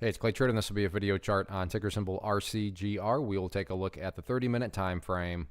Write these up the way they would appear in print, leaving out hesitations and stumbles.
Hey, it's Clay Trader, and this will be a video chart on ticker symbol RCGR. We will take a look at the 30-minute time frame.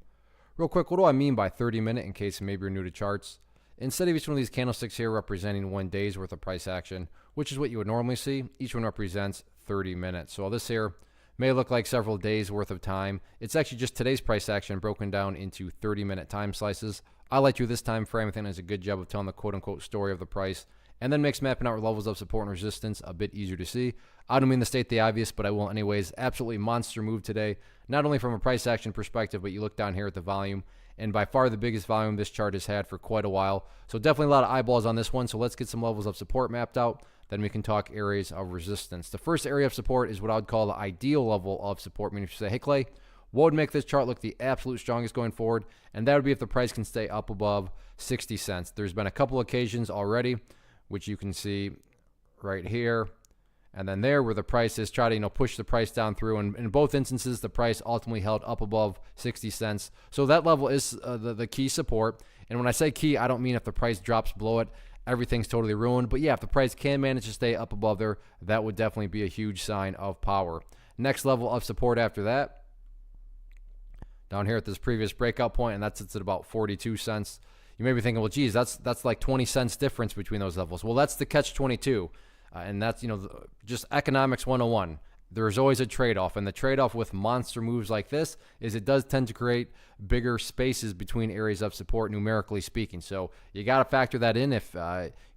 Real quick, what do I mean by 30-minute in case maybe you're new to charts? Instead of each one of these candlesticks here representing 1 day's worth of price action, which is what you would normally see, each one represents 30 minutes. So this here may look like several days worth of time. It's actually just today's price action broken down into 30-minute time slices. I like to do this time frame. I think it does a good job of telling the quote-unquote story of the price, and then makes mapping out levels of support and resistance a bit easier to see. I don't mean to state the obvious, but I will anyways. Absolutely monster move today, not only from a price action perspective, but you look down here at the volume, and by far the biggest volume this chart has had for quite a while. So definitely a lot of eyeballs on this one. So let's get some levels of support mapped out. Then we can talk areas of resistance. The first area of support is what I would call the ideal level of support, meaning if you say, hey Clay, what would make this chart look the absolute strongest going forward? And that would be if the price can stay up above 60 cents. There's been a couple occasions already, which you can see right here and then there, where the price is trying to push the price down through, and in both instances the price ultimately held up above 60 cents. So that level is the key support. And when I say key, I don't mean if the price drops below it everything's totally ruined, but yeah, if the price can manage to stay up above there, that would definitely be a huge sign of power. Next level of support after that, down here at this previous breakout point, and that sits at about 42 cents. You may be thinking, well, geez, that's like 20 cents difference between those levels. Well, that's the catch-22, and that's just economics 101. There's always a trade-off, and the trade-off with monster moves like this is it does tend to create bigger spaces between areas of support, numerically speaking. So you got to factor that in. If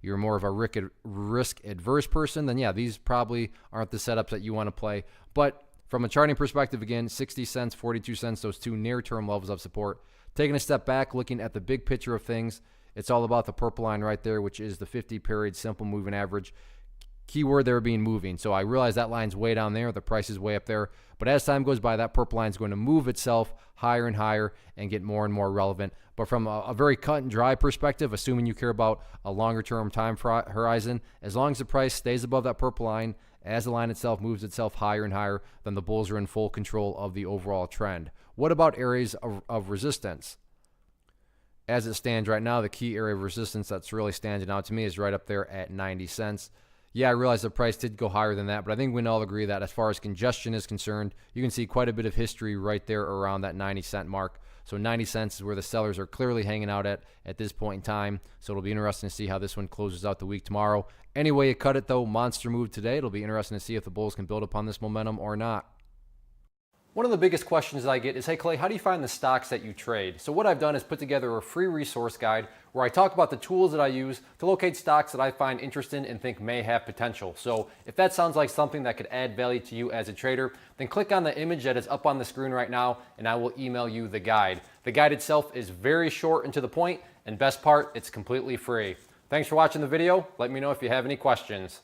you're more of a risk-adverse person, then yeah, these probably aren't the setups that you want to play. But from a charting perspective, again, 60 cents, 42 cents, those two near-term levels of support. Taking a step back, looking at the big picture of things, it's all about the purple line right there, which is the 50-period simple moving average. Keyword there being moving. So I realize that line's way down there, the price is way up there, but as time goes by, that purple line is going to move itself higher and higher and get more and more relevant. But from a very cut and dry perspective, assuming you care about a longer term time horizon, as long as the price stays above that purple line, as the line itself moves itself higher and higher, then the bulls are in full control of the overall trend. What about areas of resistance? As it stands right now, the key area of resistance that's really standing out to me is right up there at 90 cents. Yeah, I realize the price did go higher than that, but I think we can all agree that as far as congestion is concerned, you can see quite a bit of history right there around that 90-cent mark. So 90 cents is where the sellers are clearly hanging out at this point in time. So it'll be interesting to see how this one closes out the week tomorrow. Any way you cut it, though, monster move today. It'll be interesting to see if the bulls can build upon this momentum or not. One of the biggest questions I get is, hey Clay, how do you find the stocks that you trade? So what I've done is put together a free resource guide where I talk about the tools that I use to locate stocks that I find interesting and think may have potential. So if that sounds like something that could add value to you as a trader, then click on the image that is up on the screen right now and I will email you the guide. The guide itself is very short and to the point, and best part, it's completely free. Thanks for watching the video. Let me know if you have any questions.